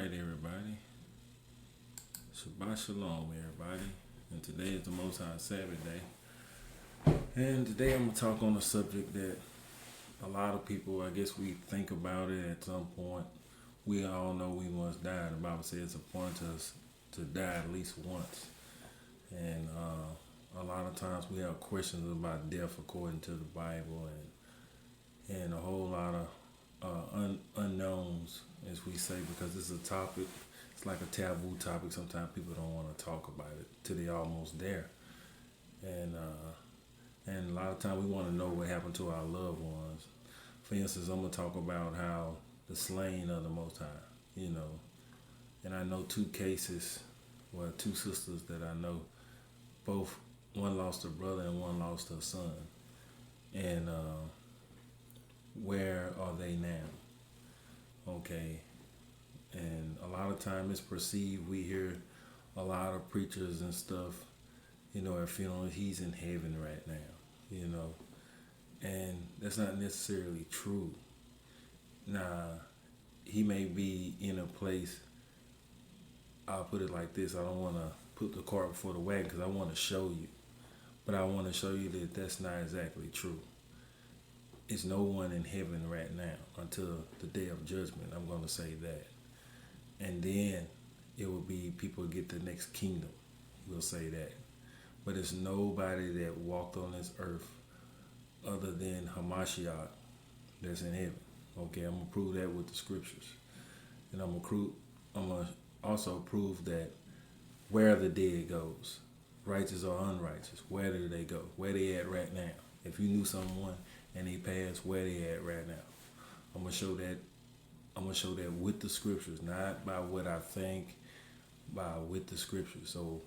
right, everybody. Shabbat Shalom, everybody. And today is the Most High Sabbath Day. And today I'm going to talk on a subject that a lot of people, I guess we think about it at some point. We all know we must die. The Bible says it's appointed us to die at least once. And a lot of times we have questions about death according to the Bible and a whole lot of unknowns, as we say, because it's a topic. It's like a taboo topic. Sometimes people don't want to talk about it till they almost there, and a lot of times we want to know what happened to our loved ones. For instance, I'm gonna talk about how the slaying of the Most High, and I know two cases, well, two sisters that I know, both one lost her brother and one lost her son, and where are they now? Okay. And a lot of time it's perceived, we hear a lot of preachers and stuff, at funerals, he's in heaven right now, and that's not necessarily true. Now, he may be in a place, I'll put it like this, I don't want to put the cart before the wagon because I want to show you, but I want to show you that that's not exactly true. It's no one in heaven right now until the day of judgment, I'm going to say that. And then it will be people get the next kingdom. We'll say that. But it's nobody that walked on this earth other than Hamashiach that's in heaven. Okay, I'm going to prove that with the scriptures. And I'm going to also prove that where the dead goes, righteous or unrighteous, where do they go? Where they at right now? If you knew someone and they passed, where they at right now? I'm going to show that. I'm going to show that with the scriptures, not by what I think, with the scriptures. So,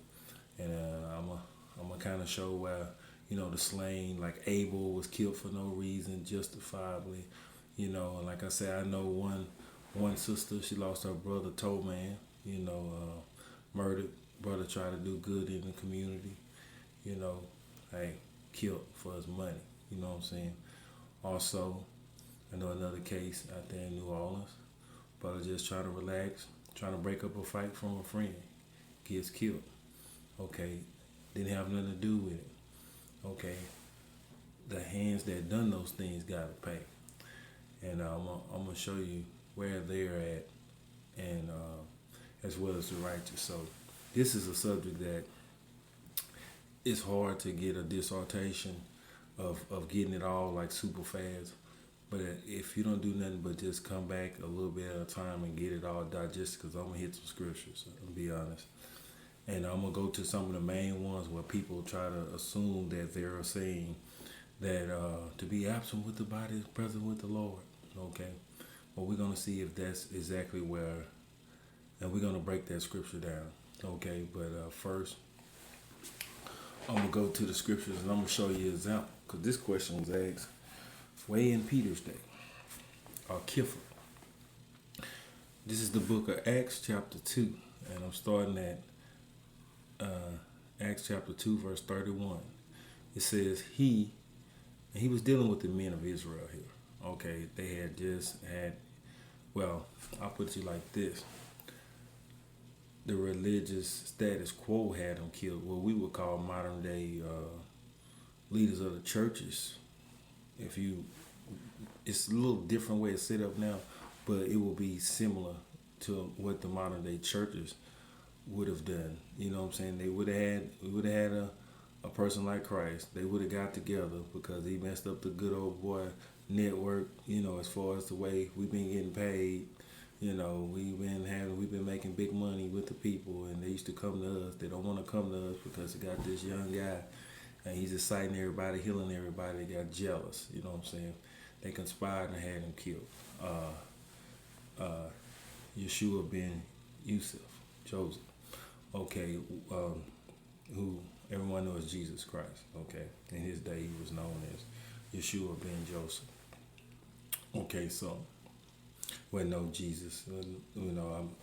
and I'm going to kind of show where, the slain, like Abel was killed for no reason, justifiably, and like I said, I know one sister, she lost her brother, told man, murdered, brother tried to do good in the community, hey, killed for his money, you know what I'm saying? Also, I know another case out there in New Orleans. Brother just trying to relax, trying to break up a fight from a friend. Gets killed. Okay. Didn't have nothing to do with it. Okay. The hands that done those things got to pay. And I'm going to show you where they're at, and as well as the righteous. So this is a subject that it's hard to get a dissertation of getting it all like super fast. But if you don't do nothing but just come back a little bit at a time and get it all digested, because I'm going to hit some scriptures, I'll be honest. And I'm going to go to some of the main ones where people try to assume that they're saying that to be absent with the body is present with the Lord. Okay? Well, we're going to see if that's exactly where, and we're going to break that scripture down. Okay? But first, I'm going to go to the scriptures and I'm going to show you an example, because this question was asked way in Peter's day, or Kiffer. This is the book of Acts chapter 2, and I'm starting at Acts chapter 2, verse 31. It says, he was dealing with the men of Israel here. Okay, they had just had, well, I'll put it to you like this. The religious status quo had them killed, what we would call modern day leaders of the churches. It's a little different way it's set up now, but it will be similar to what the modern day churches would have done. You know what I'm saying? We would have had a person like Christ. They would have got together because he messed up the good old boy network, as far as the way we've been getting paid. We've been making big money with the people, and they used to come to us. They don't want to come to us because they got this young guy and he's exciting everybody, healing everybody. They got jealous, you know what I'm saying? They conspired and had him killed. Yeshua ben Yusuf, Joseph, okay, who everyone knows Jesus Christ, okay? In his day, he was known as Yeshua ben Joseph. Okay, so, well, no, Jesus,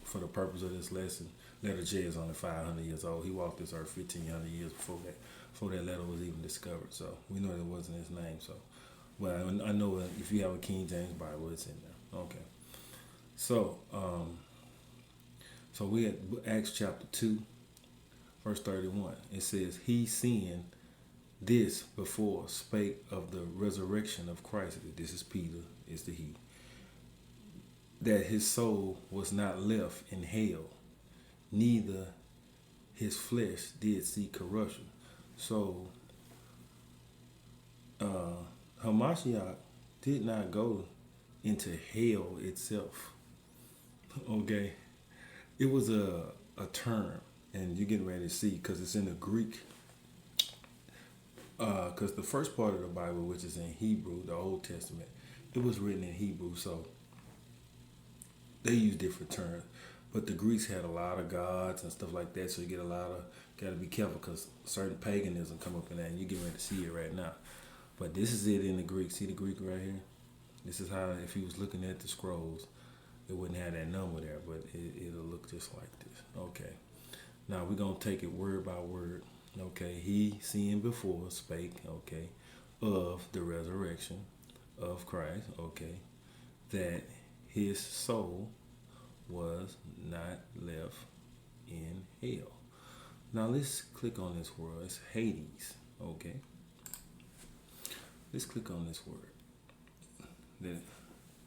for the purpose of this lesson, letter J is only 500 years old. He walked this earth 1,500 years before that letter was even discovered. So we know that wasn't his name. So, well, I know if you have a King James Bible, it's in there. Okay. So, So we at Acts chapter 2, verse 31. It says, he seeing this before spake of the resurrection of Christ. This is Peter, is the he. That his soul was not left in hell, neither his flesh did see corruption. So, Hamashiach did not go into hell itself. Okay? It was a term, and you're getting ready to see, because it's in the Greek. Because the first part of the Bible, which is in Hebrew, the Old Testament, it was written in Hebrew, so they use different terms. But the Greeks had a lot of gods and stuff like that, so you get a lot of, got to be careful, because certain paganism come up in that, and you're getting ready to see it right now. But this is it in the Greek. See the Greek right here? This is how, if you was looking at the scrolls, it wouldn't have that number there, but it'll look just like this. Okay. Now we're going to take it word by word. Okay. He, seeing before, spake, okay, of the resurrection of Christ, okay, that his soul was not left in hell. Now let's click on this word. It's Hades, okay. Let's click on this word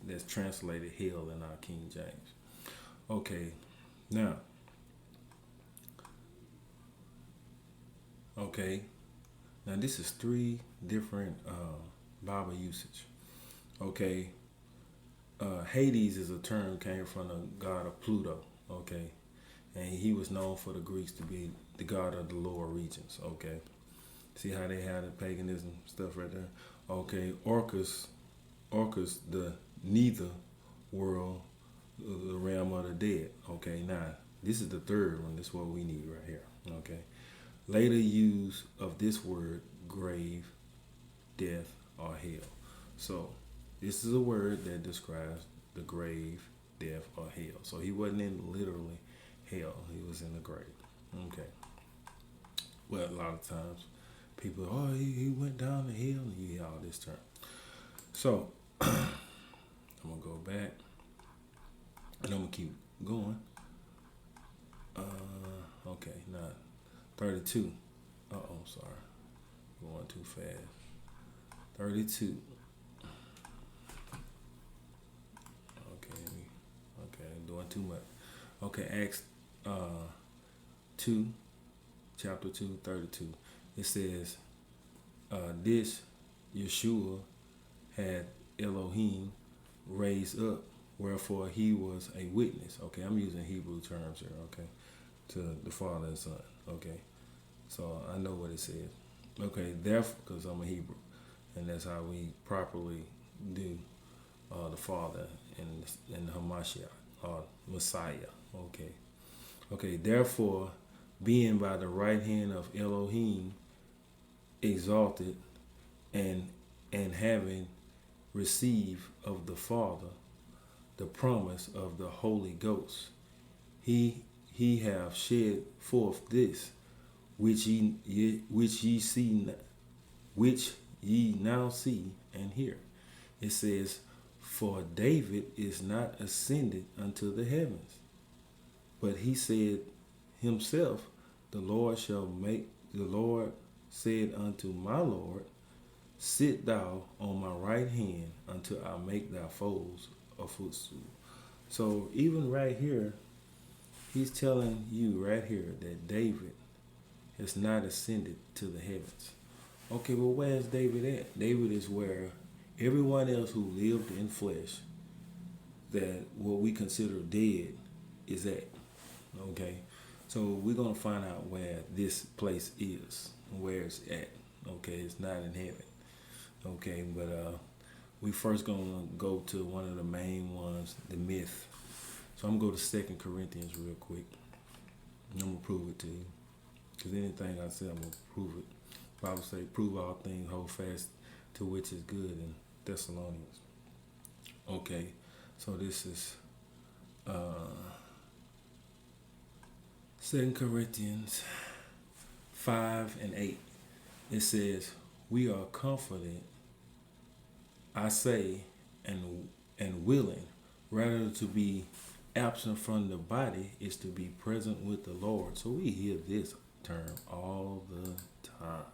that's translated hell in our King James. Okay, now, this is 3 different Bible usage. Okay, Hades is a term came from the god of Pluto. Okay, and he was known for the Greeks to be the god of the lower regions. Okay, see how they had the paganism stuff right there. Okay, Orcus, the neither world, the realm of the dead. Okay, now this is the third one. This is what we need right here. Okay, later use of this word, grave, death, or hell. So this is a word that describes the grave, death, or hell. So he wasn't in literally hell. He was in the grave. Okay. Well, a lot of times people, he went down to hell, and you hear all this term. So I'm gonna go back, and I'm gonna keep going. Okay, now 32. Sorry, going too fast. 32. Okay, I'm doing too much. Okay, Acts 2, chapter 2, 32. It says, this Yeshua had Elohim raised up, wherefore he was a witness. Okay, I'm using Hebrew terms here, okay, to the Father and Son. Okay, so I know what it says. Okay, therefore, because I'm a Hebrew, and that's how we properly do the Father and Hamashiach, or Messiah. Okay, therefore, being by the right hand of Elohim exalted, and having received of the Father the promise of the Holy Ghost, he have shed forth this which ye now see and hear. It says, for David is not ascended unto the heavens, but he said himself, the Lord said unto my Lord, sit thou on my right hand until I make thy foes a footstool. So even right here, he's telling you right here that David has not ascended to the heavens. Okay, well, where's David at? David is where everyone else who lived in flesh, that what we consider dead, is at. Okay, so we're going to find out where this place is, where it's at. Okay, it's not in heaven. Okay, but we first going to go to one of the main ones, the myth. So I'm going to go to 2 Corinthians real quick. And I'm going to prove it to you. Because anything I say, I'm going to prove it. The Bible say, prove all things, hold fast to which is good in Thessalonians. Okay, so this is 2 Corinthians 5 and 8. It says, we are confident, I say, and willing, rather to be absent from the body is to be present with the Lord. So we hear this term all the time.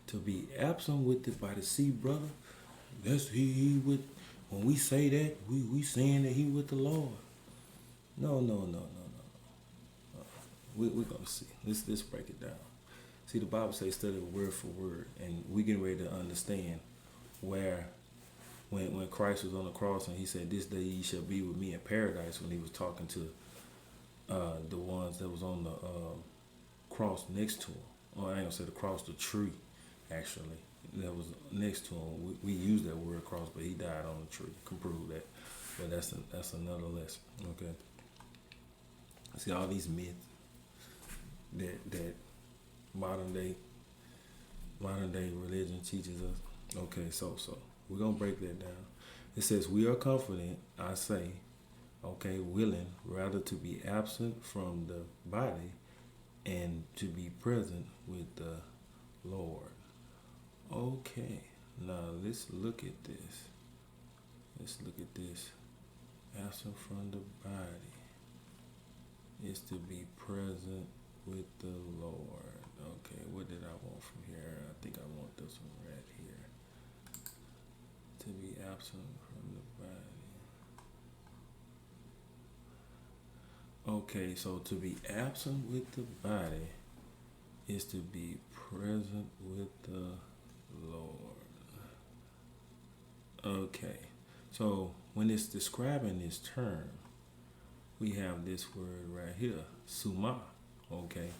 To be absent with the body. See, brother, that's he with. When we say that, we saying that he with the Lord. No, no, no, no, no. We're gonna see. Let's break it down. See, the Bible says study word for word, and we getting ready to understand where when Christ was on the cross and he said, "This day ye shall be with me in paradise," when he was talking to the ones that was on the cross next to him. Or I ain't gonna say the cross, the tree, actually, that was next to him. We use that word cross, but he died on the tree. Can prove that, but that's another lesson. Okay. See all these myths that modern day religion teaches us. Okay, so we're gonna break that down. It says we are confident, I say, okay, willing rather to be absent from the body and to be present with the Lord. Okay, now let's look at this. Let's look at this. Absent from the body is to be present with the Lord. Okay, what did I want from here? I think I want this one right here. To be absent from the body. Okay, so to be absent with the body is to be present with the Lord. Okay, so when it's describing this term, we have this word right here, suma. Okay,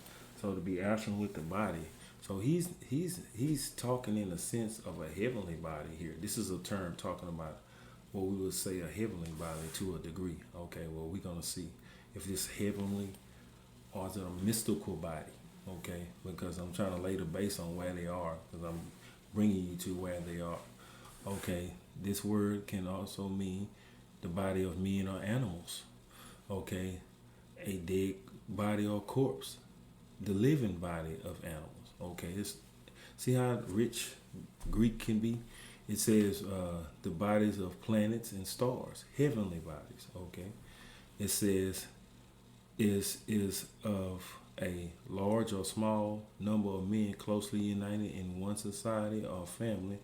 so to be absent with the body. So he's talking in the sense of a heavenly body here. This is a term talking about what we would say a heavenly body to a degree. Okay, well we're gonna see if it's heavenly or is it a mystical body. Okay, because I'm trying to lay the base on where they are, because I'm bringing you to where they are. Okay, this word can also mean the body of men or animals. Okay, a dead body or corpse, the living body of animals. Okay, see how rich Greek can be. It says the bodies of planets and stars, heavenly bodies. Okay, it says is of a large or small number of men closely united in one society or family,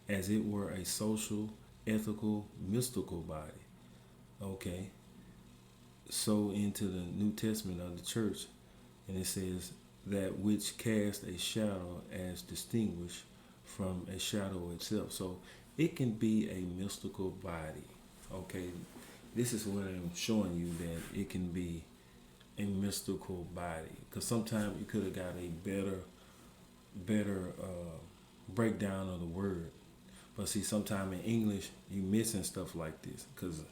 as it were a social, ethical, mystical body. Okay, so into the New Testament of the church, and it says that which cast a shadow as distinguished from a shadow itself. So it can be a mystical body. Okay, this is what I'm showing you, that it can be a mystical body, because sometimes you could have got a better breakdown of the word, but see, sometimes in English you missing stuff like this, because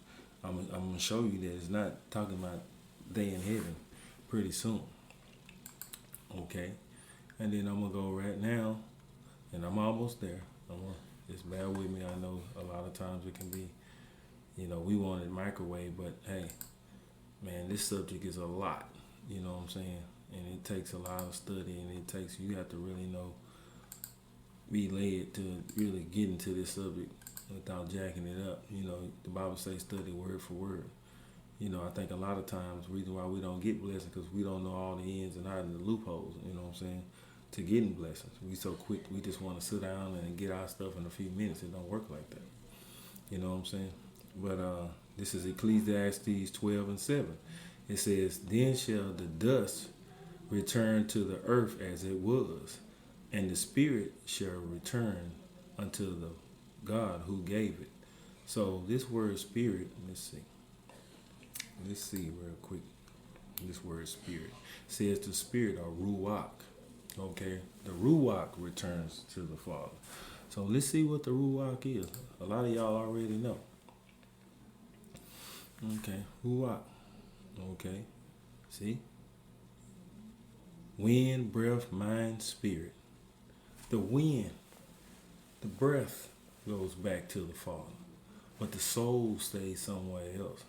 I'm gonna show you that it's not talking about they in heaven pretty soon. Okay, and then I'm gonna go right now, and I'm almost there. Just bear with me. I know a lot of times it can be, we want it microwave, but hey, man, this subject is a lot. You know what I'm saying? And it takes a lot of study, and you have to really be led to really get into this subject without jacking it up. The Bible says study word for word. I think a lot of times the reason why we don't get blessings because we don't know all the ins and outs and the loopholes, what I'm saying, to getting blessings. We so quick, we just want to sit down and get our stuff in a few minutes. It don't work like that. You know what I'm saying? But this is Ecclesiastes 12:7. It says, "Then shall the dust return to the earth as it was, and the spirit shall return unto the God who gave it." So this word spirit, let's see real quick. This word spirit says the spirit or ruach. Okay, the ruach returns to the Father. So let's see what the ruach is. A lot of y'all already know. Okay, ruach. Okay, see? Wind, breath, mind, spirit. The wind, the breath goes back to the Father, but the soul stays somewhere else.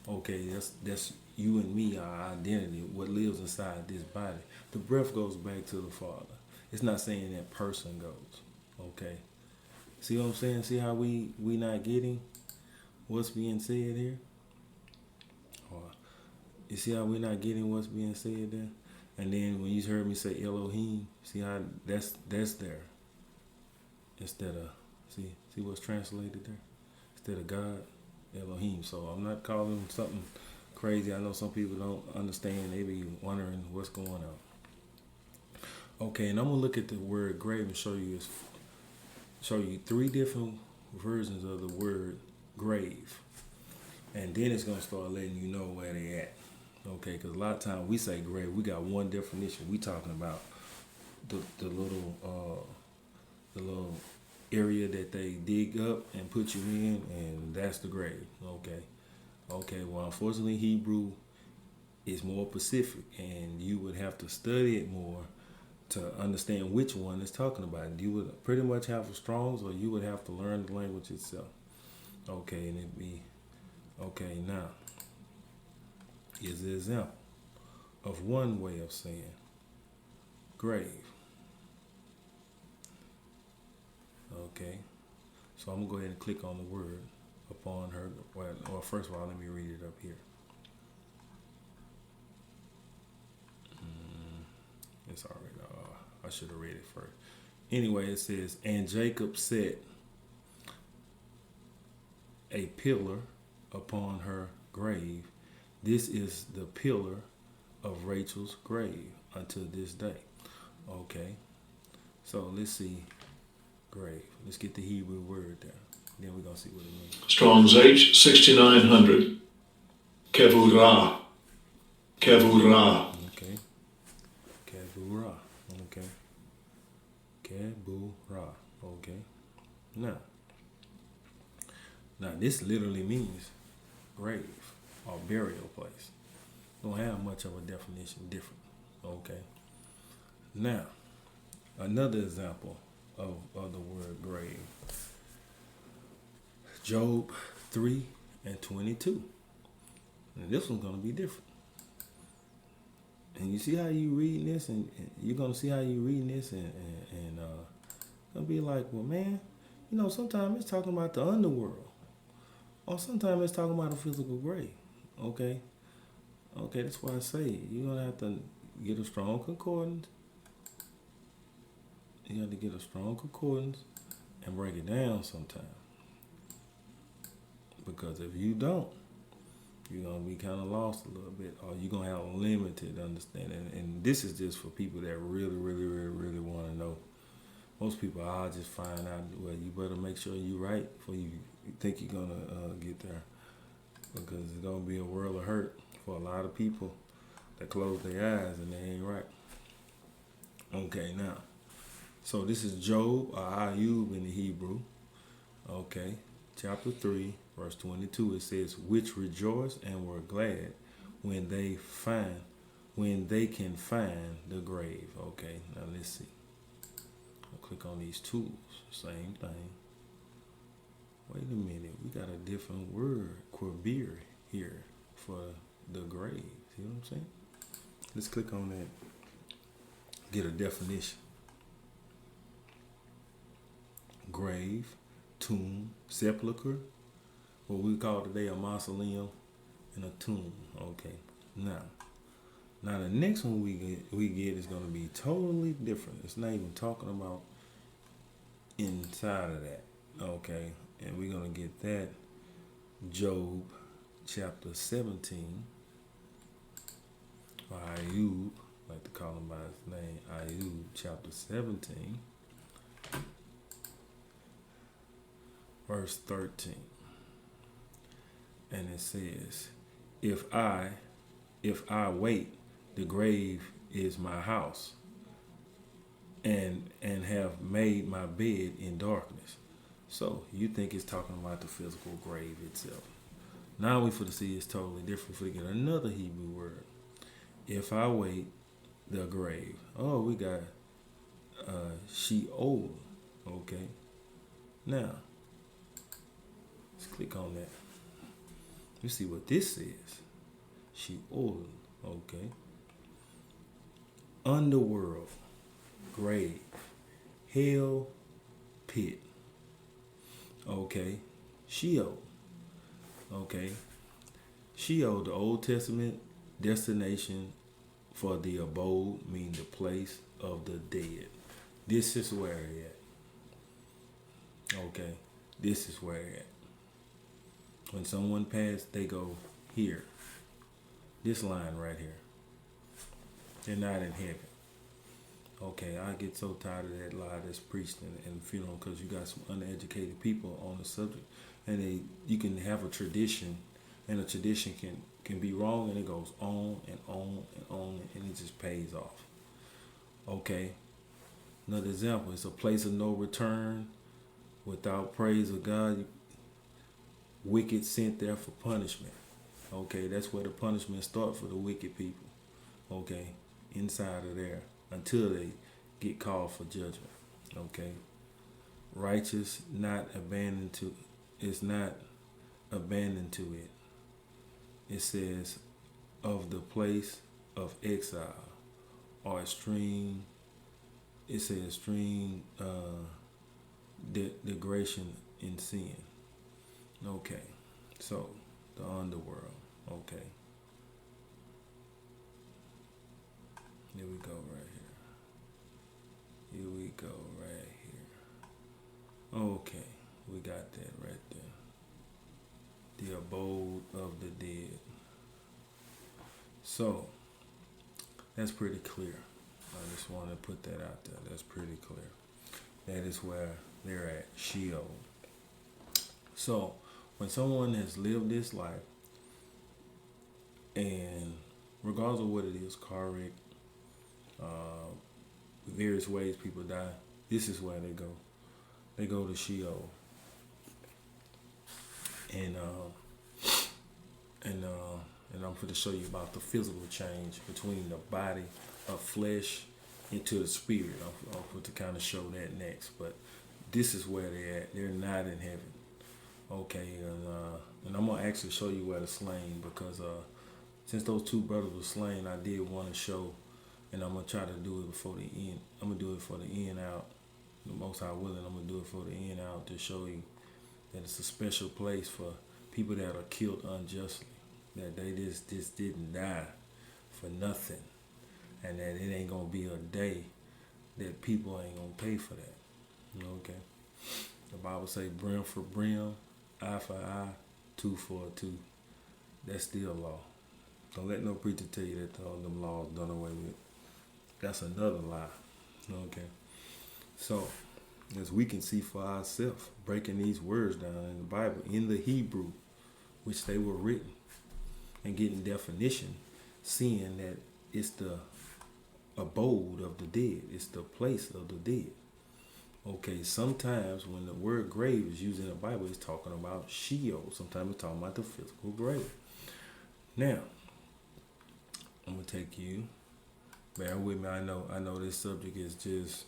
Okay, that's you and me, our identity, what lives inside this body. The breath goes back to the Father. It's not saying that person goes. Okay, see what I'm saying? See how we not getting what's being said here? You see how we're not getting what's being said there? And then when you heard me say Elohim, see how that's there instead of see what's translated there instead of God, Elohim. So I'm not calling something crazy. I know some people don't understand. They be wondering what's going on. Okay, and I'm gonna look at the word grave and show you three different versions of the word grave, and then it's gonna start letting you know where they at. Okay, because a lot of times we say grave, we got one definition. We talking about the little area that they dig up and put you in, and that's the grave. Okay. Well, unfortunately, Hebrew is more specific, and you would have to study it more to understand which one it's talking about. You would pretty much have a Strong's, or you would have to learn the language itself. Okay, and it'd be okay. Now, here's an example of one way of saying grave. Okay, so I'm gonna go ahead and click on the word upon her. Well, first of all, let me read it up here. It's already. I should have read it first. Anyway, it says, and Jacob set a pillar upon her grave. This is the pillar of Rachel's grave until this day. Okay, so let's see grave. Let's get the Hebrew word there. Then we're going to see what it means. Strong's H 6900. Kevurah. Kevurah. Okay. Kevurah. Okay. Kevurah. Okay. Now this literally means grave or burial place. Don't have much of a definition different. Okay. Now, another example of the word grave. Job 3:22. And this one's going to be different. And you see how you reading this, and you're going to see how you reading this, and going to be like, well, man, sometimes it's talking about the underworld. Or sometimes it's talking about a physical grave. Okay, that's why I say you're going to have to get a strong concordance. You have to get a strong concordance and break it down sometime. Because if you don't, you're going to be kind of lost a little bit, or you're going to have limited understanding. And this is just for people that really, really, really, really want to know. Most people, I'll just find out, well, you better make sure you're right before you think you're going to get there. Because it's going to be a world of hurt for a lot of people that close their eyes and they ain't right. Okay, now. So this is Job, or Ayub in the Hebrew. Okay, chapter 3, verse 22. It says, which rejoiced and were glad when they can find the grave. Okay, now let's see. I'll click on these tools. Same thing. Wait a minute, we got a different word, quabir, here for the grave. See what I'm saying? Let's click on that. Get a definition. Grave, tomb, sepulcher, what we call today a mausoleum, and a tomb. Okay, now the next one we get is going to be totally different. It's not even talking about inside of that. Okay, and we're going to get that Job chapter 17, or Ayub, like to call him by his name, Ayub chapter 17. Verse 13, and it says, if I wait, the grave is my house, and have made my bed in darkness. So you think it's talking about the physical grave itself. Now we for to see it's totally different. For to get another Hebrew word. If I wait, the grave. Oh, we got Sheol. Okay, now. Click on that. You see what this is. Sheol. Okay. Underworld. Grave. Hell. Pit. Okay. Sheol. Okay. Sheol, the Old Testament Destination for the abode mean the place of the dead. This is where they at. Okay, this is where they at. When someone passed, they go here. This line right here. They're not in heaven. Okay, I get so tired of that lie that's preached in funeral because you got some uneducated people on the subject, and you can have a tradition, and a tradition can be wrong, and it goes on and on and on, and it just pays off. Okay, another example: it's a place of no return, without praise of God. Wicked sent there for punishment. Okay, that's where the punishment starts for the wicked people. Okay, inside of there until they get called for judgment. Okay, righteous not abandoned to is not abandoned to it. It says of the place of exile or extreme. It says extreme degradation in sin. Okay, so the underworld. Okay, here we go right here. Here we go right here. Okay, we got that right there. The abode of the dead. So that's pretty clear. I just want to put that out there. That's pretty clear. That is where they're at, Sheol. So when someone has lived this life, and regardless of what it is, car wreck, various ways people die, this is where they go. They go to Sheol. And I'm going to show you about the physical change between the body of flesh into the spirit. I'm going to kind of show that next. But this is where they're at. They're not in heaven. Okay, and I'm going to actually show you where they're slain because since those two brothers were slain, I did want to show, and I'm going to try to do it before the end. I'm going to do it for the end out. The Most High willing, I'm going to do it for the end out to show you that it's a special place for people that are killed unjustly, that they just didn't die for nothing, and that it ain't going to be a day that people ain't going to pay for that. Okay? The Bible say brim for brim, eye for eye, tooth for a tooth. That's still law. Don't let no preacher tell you that all them laws done away with. That's another lie. Okay. So, as we can see for ourselves, breaking these words down in the Bible, in the Hebrew, which they were written, and getting definition, seeing that it's the abode of the dead. It's the place of the dead. Okay, sometimes when the word grave is used in the Bible, it's talking about Sheol. Sometimes it's talking about the physical grave. Now, I'm going to take you, bear with me, I know this subject is just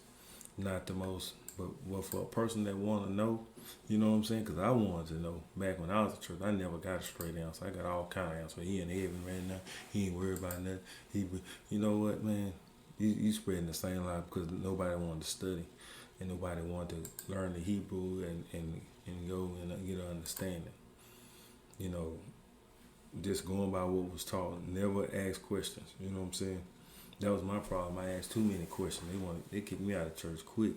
not the most, but for a person that want to know, you know what I'm saying? Because I wanted to know. Back when I was at church, I never got a straight answer. I got all kind of answers. He in heaven right now. He ain't worried about nothing. You know what, man? You spreading the same lie because nobody wanted to study. And nobody wanted to learn the Hebrew and go and get an understanding. You know, just going by what was taught. Never ask questions. You know what I'm saying? That was my problem. I asked too many questions. They kicked me out of church quick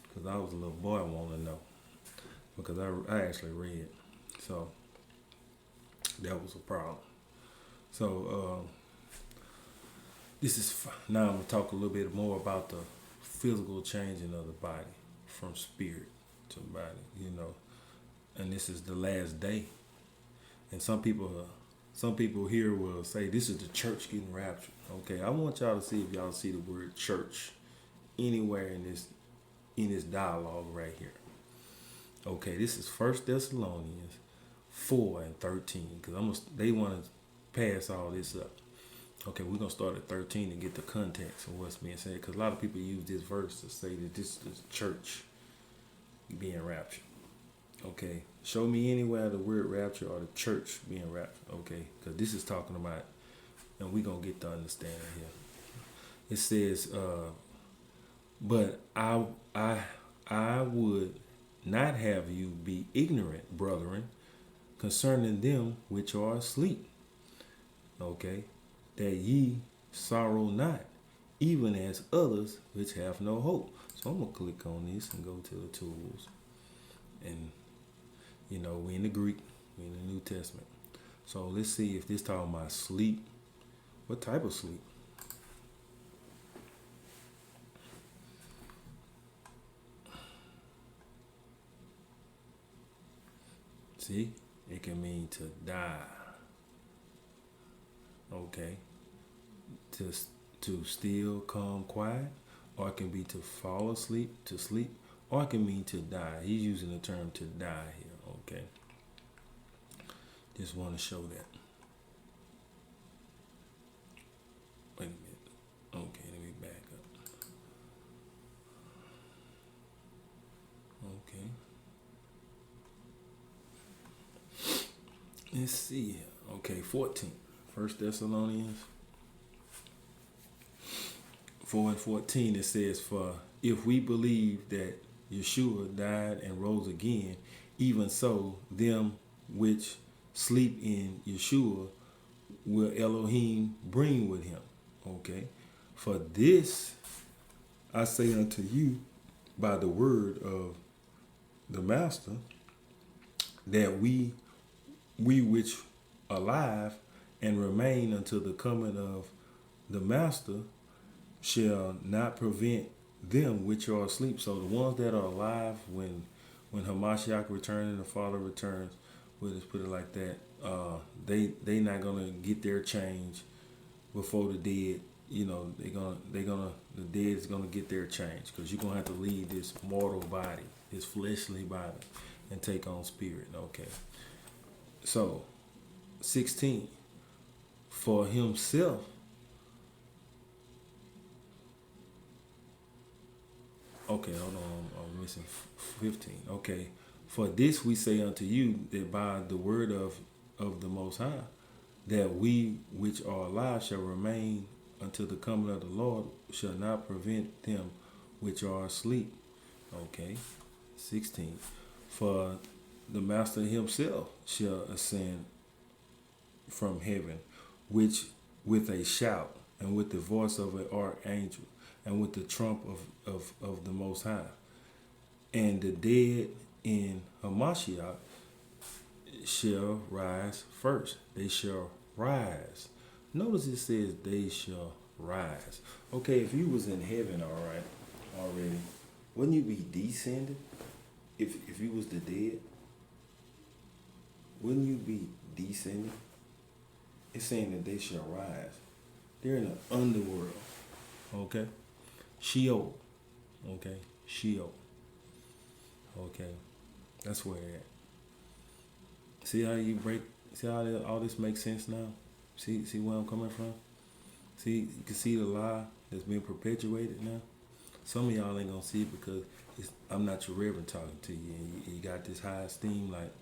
because I was a little boy wanting to know. Because I actually read. So, that was a problem. So, now I'm going to talk a little bit more about the physical changing of the body from spirit to body, you know. And this is the last day. And some people here will say this is the church getting raptured. Okay, I want y'all to see if y'all see the word church anywhere in this dialogue right here. Okay, this is 1 Thessalonians 4:13 because they want to pass all this up. Okay, we're going to start at 13 to get the context of what's being said because a lot of people use this verse to say that this is church being raptured. Okay, show me anywhere the word rapture or the church being raptured. Okay, because this is talking about, and we're going to get the understanding here. It says, but I would not have you be ignorant, brethren, concerning them which are asleep. Okay. that ye sorrow not, even as others which have no hope. So I'm gonna click on this and go to the tools. And we in the Greek, we in the New Testament. So let's see if this talking about sleep. What type of sleep? See, it can mean to die. Okay, to still, calm, quiet, or it can be to fall asleep, to sleep, or it can mean to die. He's using the term to die here. Okay, just want to show that. Wait a minute. Okay, let me back up. Okay. Let's see. Okay, 14. 1 Thessalonians 4:14, it says, for if we believe that Yeshua died and rose again, even so them which sleep in Yeshua will Elohim bring with him. Okay. For this I say unto you by the word of the Master, that we which alive and remain until the coming of the Master shall not prevent them which are asleep. So the ones that are alive when Hamashiach returns and the Father returns, we'll just put it like that, they not gonna get their change before the dead. The dead is gonna get their change, because you're gonna have to leave this mortal body, this fleshly body, and take on spirit. Okay. So 16, for himself. Okay, hold on, I'm missing 15. Okay, for this we say unto you, that by the word of the Most High, that we which are alive shall remain until the coming of the Lord shall not prevent them which are asleep. Okay, 16. For the Master himself shall ascend from heaven, which with a shout, and with the voice of an archangel, and with the trump of the Most High. And the dead in Hamashiach shall rise first. They shall rise. Notice it says they shall rise. Okay, if you was in heaven, all right, already, wouldn't you be descended? If you was the dead, wouldn't you be descended? It's saying that they shall rise. They're in the underworld. Okay? Sheol. Okay? Sheol. Okay? That's where they're at. See how all this makes sense now? See where I'm coming from? See, you can see the lie that's being perpetuated now? Some of y'all ain't gonna see it because I'm not your reverend talking to you, and you got this high esteem, like,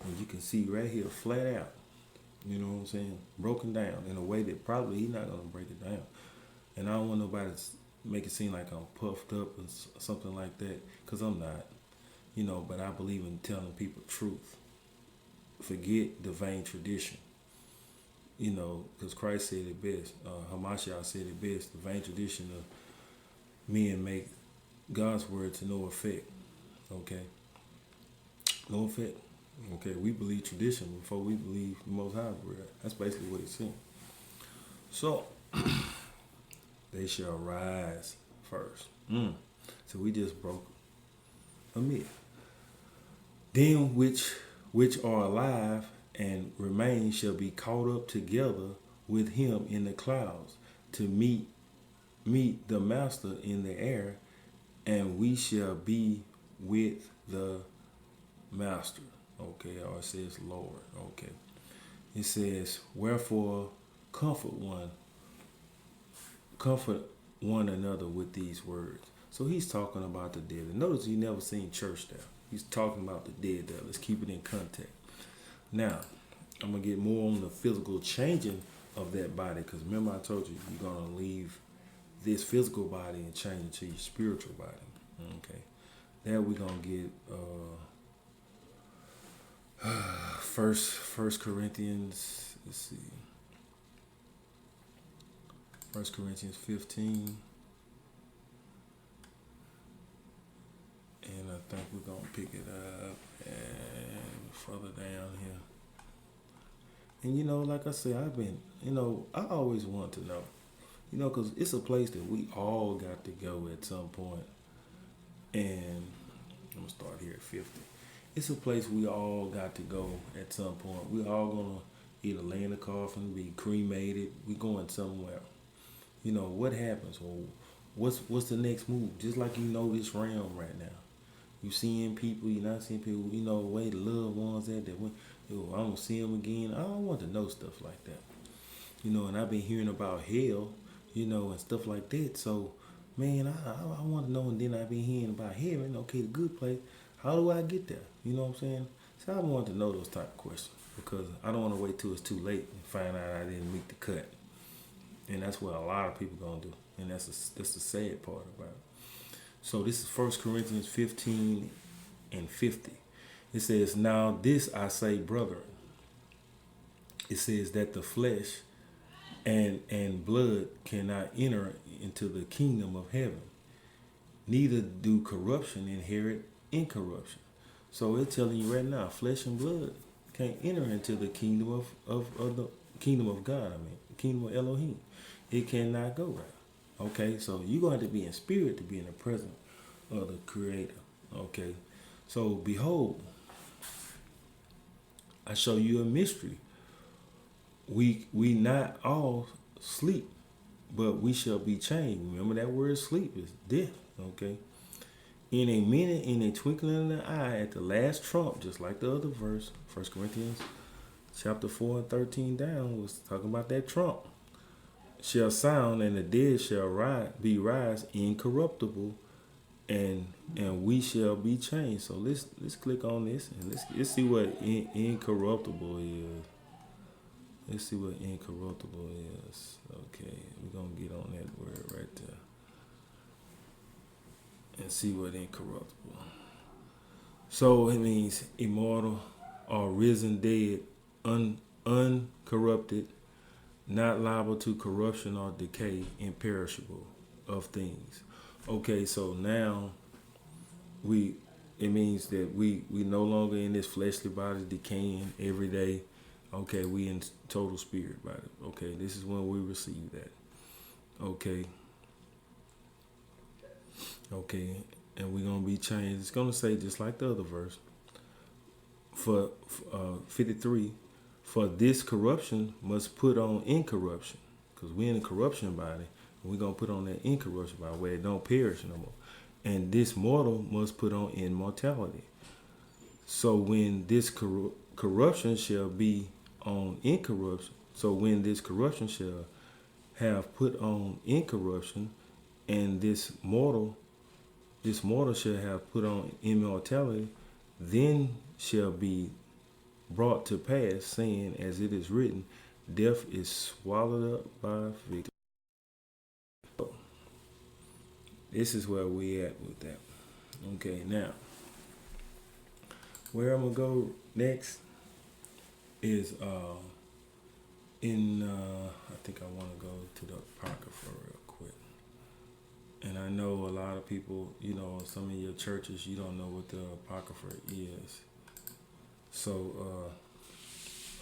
and you can see right here, flat out, you know what I'm saying, broken down in a way that probably he's not gonna break it down. And I don't want nobody to make it seem like I'm puffed up or something like that, because I'm not, but I believe in telling people truth. Forget the vain tradition, because Christ said it best, Hamashiach said it best, the vain tradition of men make God's word to no effect. Okay? No effect. Okay, we believe tradition before we believe the Most High word. That's basically what it's saying. So, they shall rise first. So we just broke a myth. Them which are alive and remain shall be caught up together with him in the clouds to meet the Master in the air, and we shall be with the Master. Okay, or it says Lord. Okay. It says, wherefore comfort one another with these words. So he's talking about the dead. And notice you never seen church there. He's talking about the dead there. Let's keep it in context. Now, I'm going to get more on the physical changing of that body, because remember I told you you're going to leave this physical body and change into your spiritual body. Okay. That we're going to get First Corinthians, let's see. 1 Corinthians 15. And I think we're going to pick it up and further down here. And like I said, I always want to know, because it's a place that we all got to go at some point. And I'm going to start here at 50. It's a place we all got to go at some point. We all going to either lay in the coffin, be cremated. We going somewhere. What happens? Or what's the next move? Just like this realm right now. You seeing people, you not seeing people, where the loved ones at that went, I'm going to see them again. I don't want to know stuff like that. And I've been hearing about hell, and stuff like that. So, man, I want to know, and then I've been hearing about heaven, okay, the good place. How do I get there? You know what I'm saying? So I want to know those type of questions because I don't want to wait till it's too late and find out I didn't make the cut. And that's what a lot of people going to do. And that's the sad part about it. So this is 1 Corinthians 15 and 50. It says, now this I say, brethren. It says that the flesh and blood cannot enter into the kingdom of heaven. Neither do corruption inherit incorruption. So it's telling you right now, flesh and blood can't enter into the kingdom of the kingdom of God. Kingdom of Elohim. It cannot go right. Okay, so you're going to have to be in spirit to be in the presence of the Creator. Okay, so behold, I show you a mystery. We not all sleep, but we shall be changed. Remember that word sleep is death. Okay, in a minute, in a twinkling of the eye, at the last trump, just like the other verse, 1 Corinthians chapter 4 and 13 down was talking about that trump. Shall sound, and the dead shall be rise incorruptible, and we shall be changed. So let's click on this and let's see what incorruptible is. Let's see what incorruptible is. Okay, we're gonna get on that word right there and see what incorruptible. So it means immortal or risen dead, uncorrupted, not liable to corruption or decay, imperishable of things. Okay, so now it means that we no longer in this fleshly body decaying every day. Okay, we in total spirit body. Okay, this is when we receive that. Okay, and we're gonna be changed. It's gonna say just like the other verse. For 53. For this corruption must put on incorruption, because we're in a corruption body, and we're going to put on that incorruption body where it don't perish no more. And this mortal must put on immortality. So when this corruption shall be on incorruption, so when this corruption shall have put on incorruption, and this mortal shall have put on immortality, then shall be brought to pass, saying, as it is written, death is swallowed up by victory. This is where we at with that. Okay, now, where I'm going to go next is I think I want to go to the Apocrypha real quick. And I know a lot of people, some of your churches, you don't know what the Apocrypha is. So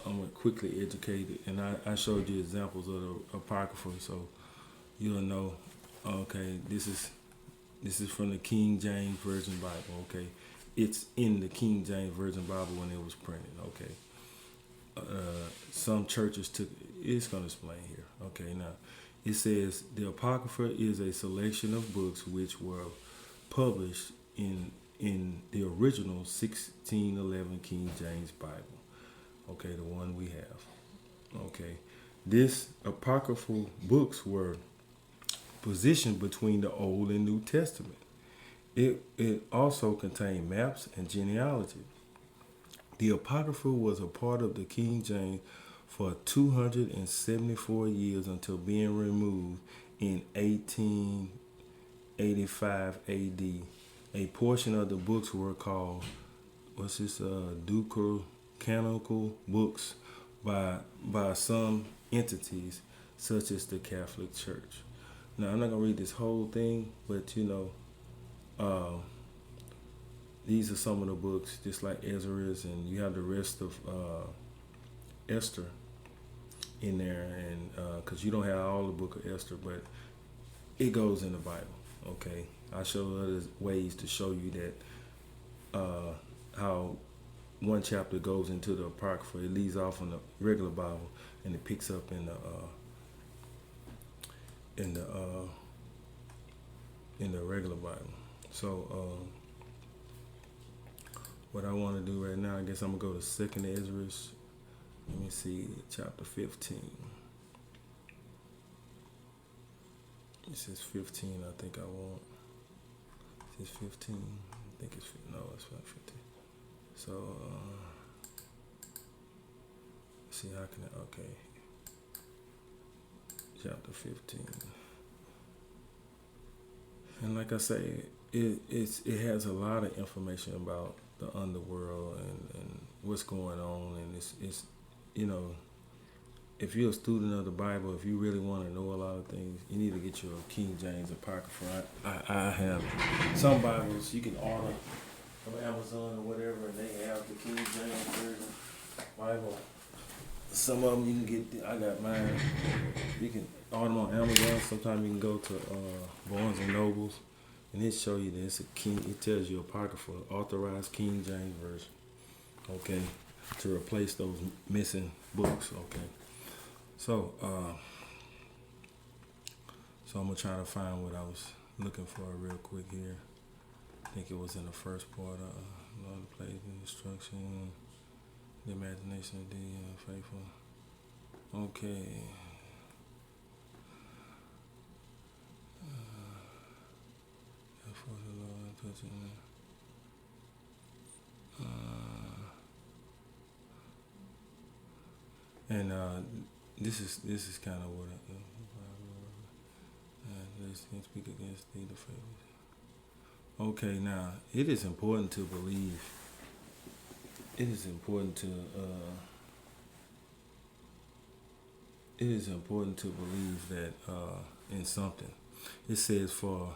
I'm going to quickly educate it. And I showed you examples of the Apocrypha, so you'll know, okay, this is from the King James Version Bible, okay? It's in the King James Version Bible when it was printed, okay? Some churches took it's going to explain here. Okay, now it says the Apocrypha is a selection of books which were published in the original 1611 King James Bible. Okay, the one we have. Okay, this apocryphal books were positioned between the Old and New Testament. It also contained maps and genealogy. The Apocrypha was a part of the King James for 274 years until being removed in 1885 AD. A portion of the books were called, Deuterocanonical books by some entities, such as the Catholic Church. Now, I'm not going to read this whole thing, but these are some of the books, just like Ezra's, and you have the rest of Esther in there, and because you don't have all the book of Esther, but it goes in the Bible. Okay, I show other ways to show you that how one chapter goes into the Apocrypha. It leaves off in the regular Bible, and it picks up in the regular Bible. So what I want to do right now, I guess I'm gonna go to Second Ezra. Let me see, chapter 15. It says 15. I think I want. It says 15. I think it's no, it's not 15. So let's see how can I? Okay, chapter 15. And like I say, it has a lot of information about the underworld and what's going on, and it's if you're a student of the Bible, if you really want to know a lot of things, you need to get your King James Apocrypha. I have some Bibles you can order from Amazon or whatever, and they have the King James Version Bible. Some of them you can get. I got mine. You can order them on Amazon. Sometimes you can go to Barnes and Nobles, and it show you that it's a King. It tells you Apocrypha, authorized King James Version. Okay, to replace those missing books. Okay, so I'm gonna try to find what I was looking for real quick here. I think it was in the first part of Lord place and instruction, the imagination of the faithful. Okay. For the Lord touching and this is kind of what I speak against thee, the faithful. Okay, now it is important to believe. It is important to believe that in something. It says for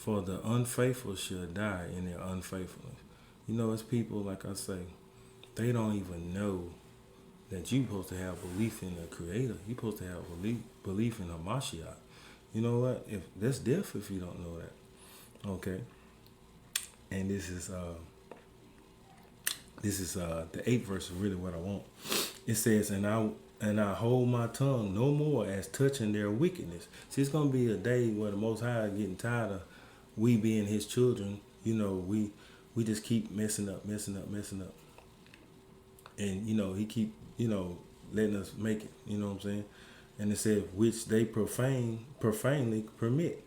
the unfaithful shall die in their unfaithfulness. It's people, like I say, they don't even know that you're supposed to have belief in the Creator. You're supposed to have belief in Hamashiach. You know what? If that's death if you don't know that. Okay. And this is the 8th verse is really what I want. It says, and I hold my tongue no more as touching their wickedness. See, it's gonna be a day where the Most High is getting tired of we being His children. We just keep messing up, and He keep letting us make it. You know what I'm saying? And it says, which they profanely permit,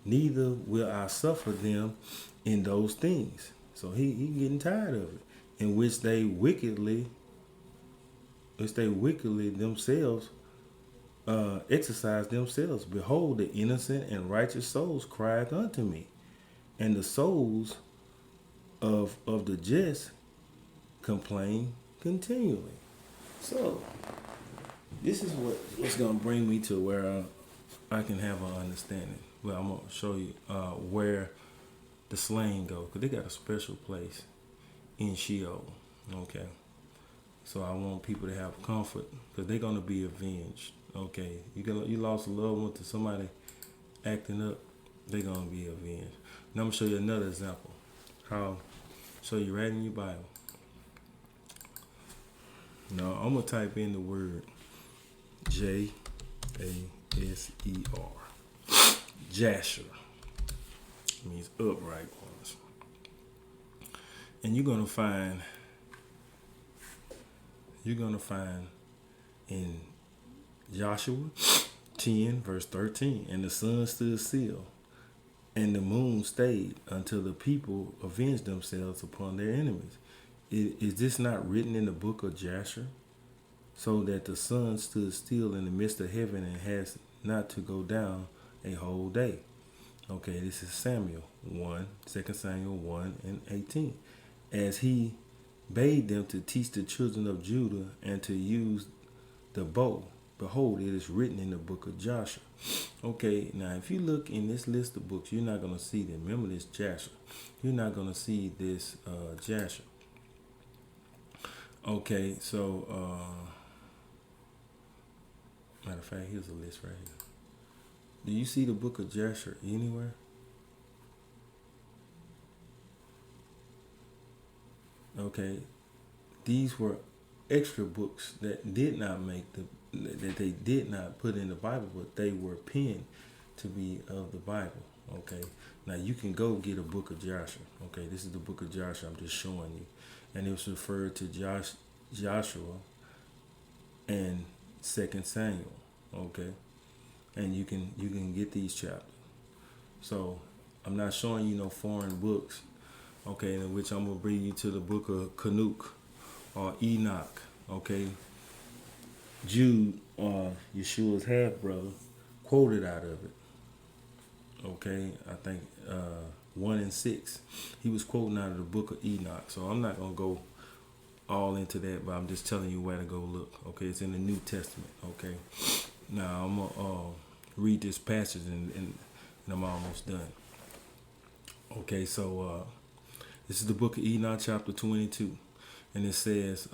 neither will I suffer them in those things. So he getting tired of it. In which they wickedly themselves exercise themselves. Behold, the innocent and righteous souls cried unto me, and the souls of the just complain continually. So this is what's gonna bring me to where I can have an understanding. Well, I'm gonna show you where the slain go, because they got a special place in Sheol. Okay, so I want people to have comfort, because they're gonna be avenged. Okay, you lost a loved one to somebody acting up, they're gonna be avenged. Now I'm gonna show you another example. Show you right in your Bible. Now I'm gonna type in the word Jasher. Jasher means upright ones. And you're gonna find in Joshua 10 verse 13, and the sun stood still, and the moon stayed until the people avenged themselves upon their enemies. Is this not written in the book of Jasher? So that the sun stood still in the midst of heaven and has not to go down a whole day. Okay, this is Samuel 1, 2 Samuel 1 and 18. As he bade them to teach the children of Judah and to use the bow, behold, it is written in the book of Joshua. Okay, now if you look in this list of books, you're not going to see that. Remember this Joshua. You're not going to see this Joshua. Okay, so matter of fact, here's a list right here. Do you see the book of Joshua anywhere? Okay, these were extra books that did not make that they did not put in the Bible, but they were penned to be of the Bible. Okay, now you can go get a book of Joshua. Okay, this is the book of Joshua. I'm just showing you, and it was referred to Joshua and Second Samuel. Okay, and you can get these chapters. So I'm not showing you no foreign books. Okay, in which I'm gonna bring you to the book of Canuk or Enoch. Okay, Jude, Yeshua's half brother, quoted out of it. Okay, I think 1 and 6. He was quoting out of the book of Enoch. So I'm not gonna go all into that, but I'm just telling you where to go look. Okay, it's in the New Testament. Okay, now I'm gonna read this passage and I'm almost done. Okay, so this is the book of Enoch, chapter 22, and it says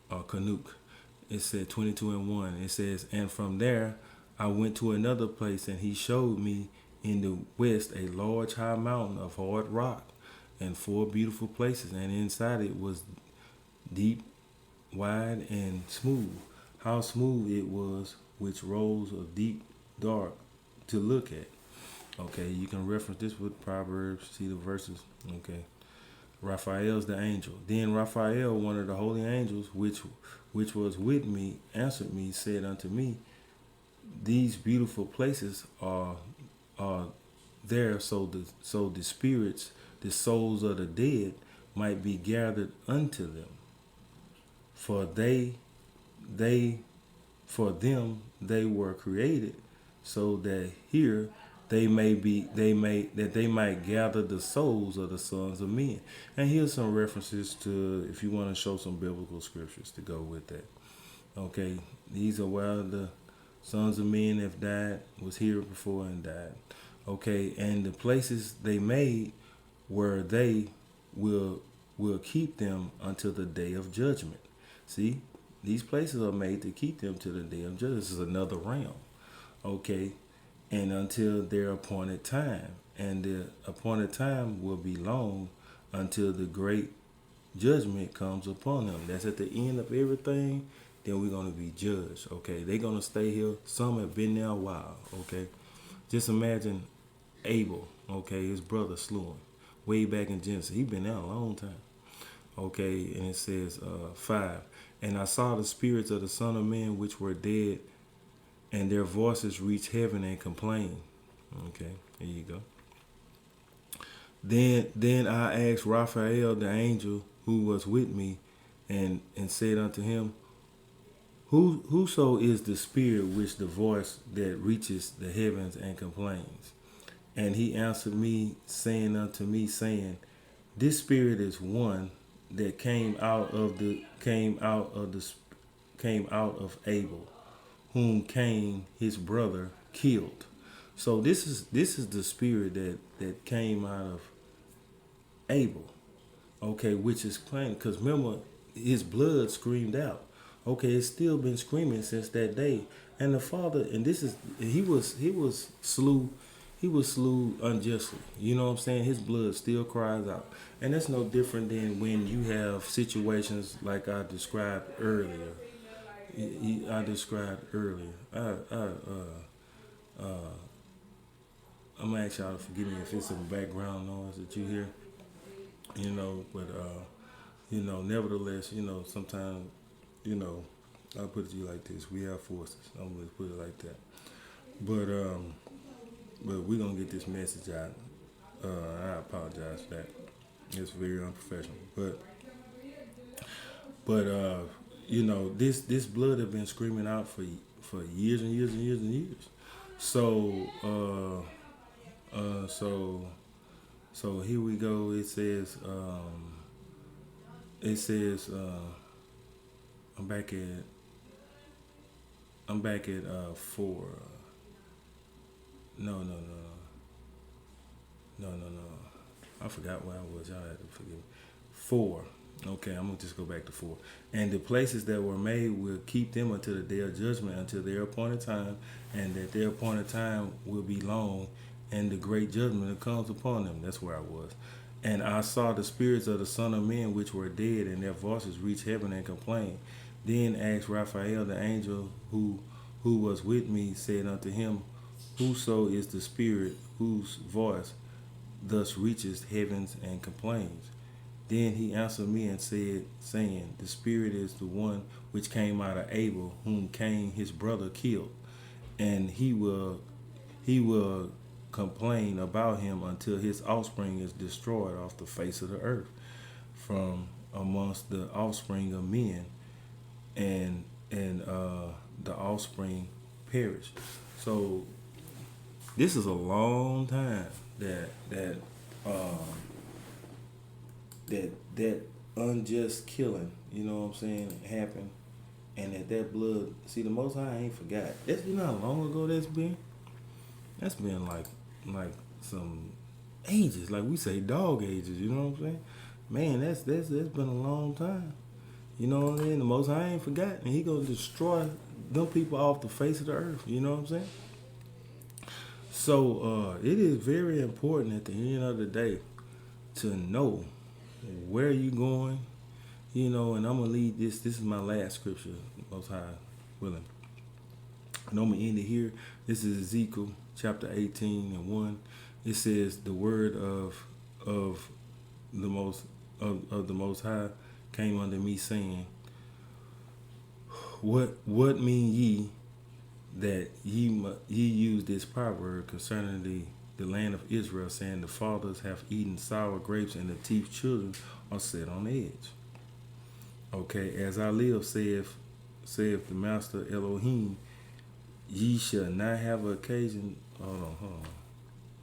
Canuk. It said 22 and 1. It says, and from there I went to another place, and he showed me in the west a large high mountain of hard rock and 4 beautiful places, and inside it was deep, wide, and smooth. How smooth it was, which rose of deep dark to look at. Okay, you can reference this with Proverbs, see the verses. Okay. Raphael's the angel. Then Raphael, one of the holy angels, which was with me, answered me, said unto me, these beautiful places are there so the spirits, the souls of the dead, might be gathered unto them. For for them they were created, so that here they might gather the souls of the sons of men. And here's some references to, if you want to show some biblical scriptures to go with that. Okay, these are where the sons of men have died, was here before and died. Okay, and the places they made where they will keep them until the day of judgment. See, these places are made to keep them to the day of judgment. This is another realm. Okay, and until their appointed time. And the appointed time will be long until the great judgment comes upon them. That's at the end of everything. Then we're going to be judged. Okay, they're going to stay here. Some have been there a while. Okay, just imagine Abel. Okay, his brother slew him way back in Genesis. He's been there a long time. Okay, and it says 5. And I saw the spirits of the Son of Man which were dead, and their voices reached heaven and complained. Okay, there you go. Then I asked Raphael the angel who was with me, and said unto him, Whoso is the spirit which the voice that reaches the heavens and complains? And he answered me, saying unto me, saying, this spirit is one that came out of Abel, whom Cain his brother killed. So this is the spirit that came out of Abel. Okay, which is plain, because remember, his blood screamed out. Okay, it's still been screaming since that day. And the father, and this is he was slew unjustly. You know what I'm saying? His blood still cries out. And that's no different than when you have situations like I described earlier. I'm gonna ask y'all to forgive me if it's some background noise that you hear. You know, but nevertheless, sometimes, I'll put it to you like this: we have forces. I'm gonna put it like that. But we're gonna get this message out. I apologize for that. It's very unprofessional. But this blood have been screaming out for years and years and years and years. So here we go. It says I'm back at I'm back at 4. No, no, no, no, no, no, no. I forgot where I was. Y'all had to forgive me. 4. Okay, I'm gonna just go back to 4. And the places that were made will keep them until the day of judgment, until their appointed time, and that their appointed time will be long, and the great judgment that comes upon them. That's where I was. And I saw the spirits of the Son of Men which were dead, and their voices reached heaven and complained. Then asked Raphael, the angel who was with me, said unto him, Whoso is the spirit whose voice thus reaches heavens and complains? Then he answered me and said, saying, The spirit is the one which came out of Abel, whom Cain his brother killed, and he will complain about him until his offspring is destroyed off the face of the earth, from amongst the offspring of men, and the offspring perish. So this is a long time um, that unjust killing, you know what I'm saying, happened, and that blood. See, the Most High ain't forgot. That's, you know how long ago that's been. That's been like some ages, like we say dog ages. You know what I'm saying? Man, that's been a long time. You know what I'm saying? The Most High ain't forgotten. He gonna destroy them people off the face of the earth. You know what I'm saying? So it is very important at the end of the day to know where you going. You know, and I'm gonna lead this. This is my last scripture, Most High willing. And I'm gonna end it here. This is Ezekiel chapter 18 and 1. It says, the word of the most high came unto me, saying, What mean ye that ye use this proverb concerning the land of Israel, saying, the fathers have eaten sour grapes, and the teeth children are set on edge? Okay, as I live, saith the Master Elohim, ye shall not have occasion. Hold on.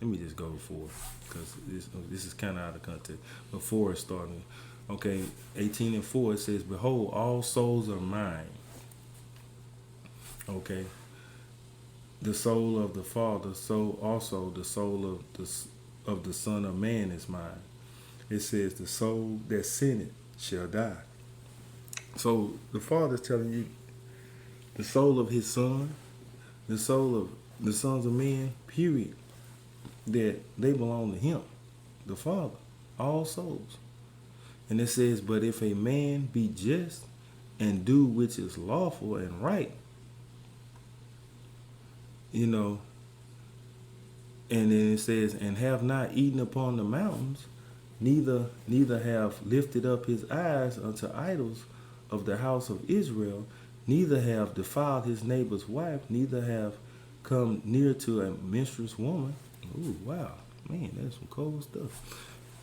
Let me just go to 4, because this is kind of out of context. But 4 is starting. Okay, 18 and 4, it says, Behold, all souls are mine. Okay. The soul of the Father, so also the soul of the Son of Man is mine. It says, the soul that sinneth shall die. So the Father is telling you, the soul of his Son, the soul of the sons of men, period, that they belong to him, the Father, all souls. And it says, but if a man be just and do which is lawful and right, you know, and then it says, and have not eaten upon the mountains, neither have lifted up his eyes unto idols of the house of Israel, neither have defiled his neighbor's wife, neither have come near to a menstruous woman. Ooh, wow, man, that's some cold stuff.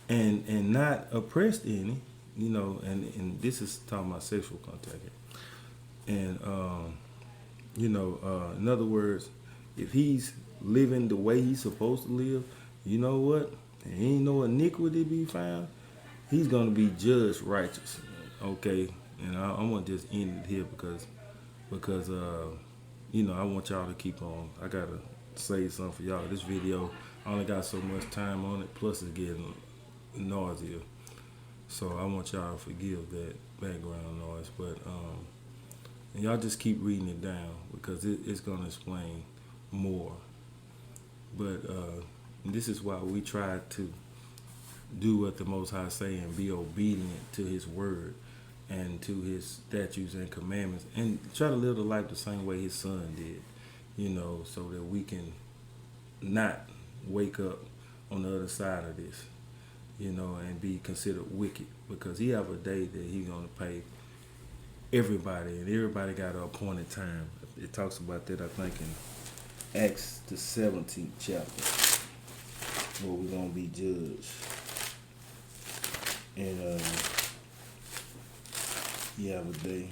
And not oppressed any, you know, and this is talking about sexual contact. And you know, in other words, if he's living the way he's supposed to live, you know what? And ain't no iniquity be found, he's gonna be judged righteous. Okay, and I'm gonna just end it here because you know, I want y'all to keep on. I gotta say something for y'all. This video, I only got so much time on it, plus it's getting nausea. So I want y'all to forgive that background noise, but and y'all just keep reading it down because it's gonna explain more. But this is why we try to do what the Most High say and be obedient to His word and to His statutes and commandments, and try to live the life the same way His Son did, you know, so that we can not wake up on the other side of this, you know, and be considered wicked, because He have a day that He's gonna pay everybody, and everybody got an appointed time. It talks about that, I think, in Acts the 17th chapter, where we're gonna be judged. And you have a day.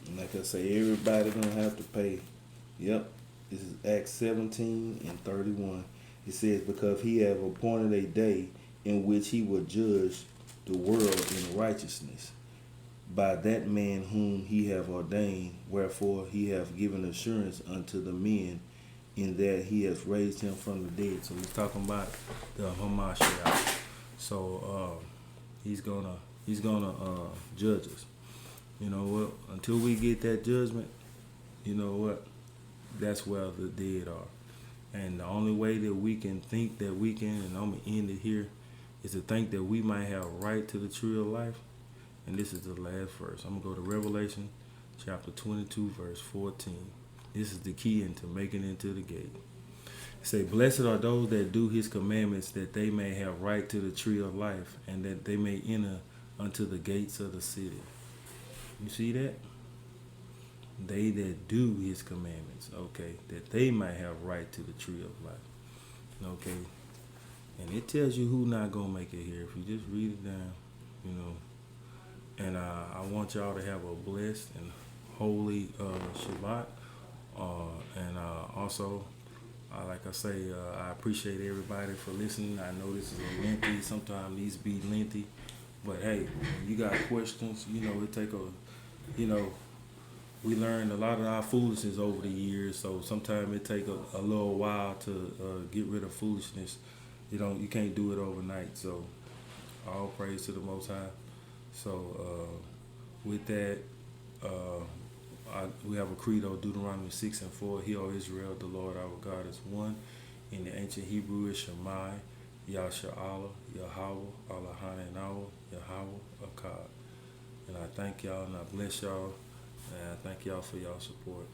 And like I say, everybody gonna have to pay. Yep. This is Acts 17 and 31. It says, because He have appointed a day in which He will judge the world in righteousness, by that man whom he have ordained, wherefore he hath given assurance unto the men in that he has raised him from the dead. So he's talking about the Hamashiach. So he's gonna judge us. You know what? Until we get that judgment, you know what? That's where the dead are. And the only way that we can think that we can, and I'm gonna end it here, is to think that we might have a right to the tree of life. And this is the last verse. I'm gonna go to Revelation chapter 22, verse 14. This is the key into making it into the gate. It say, blessed are those that do his commandments, that they may have right to the tree of life, and that they may enter unto the gates of the city. You see that? They that do his commandments, okay, that they might have right to the tree of life. Okay. And it tells you who not gonna make it here if you just read it down, you know. And I want y'all to have a blessed and holy Shabbat. Also, like I say, I appreciate everybody for listening. I know this is a lengthy, sometimes these be lengthy. But hey, when you got questions, you know, it take we learned a lot of our foolishness over the years. So sometimes it take a little while to get rid of foolishness. You can't do it overnight. So all praise to the Most High. So with that, we have a credo, Deuteronomy 6:4. Hear, O Israel, the Lord our God is one. In the ancient Hebrew is Shemai, Yasha'Allah, Yahweh, Allahanawa, Yahweh, Akkad. And I thank y'all and I bless y'all. And I thank y'all for y'all support.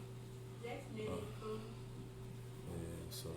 Yeah, so.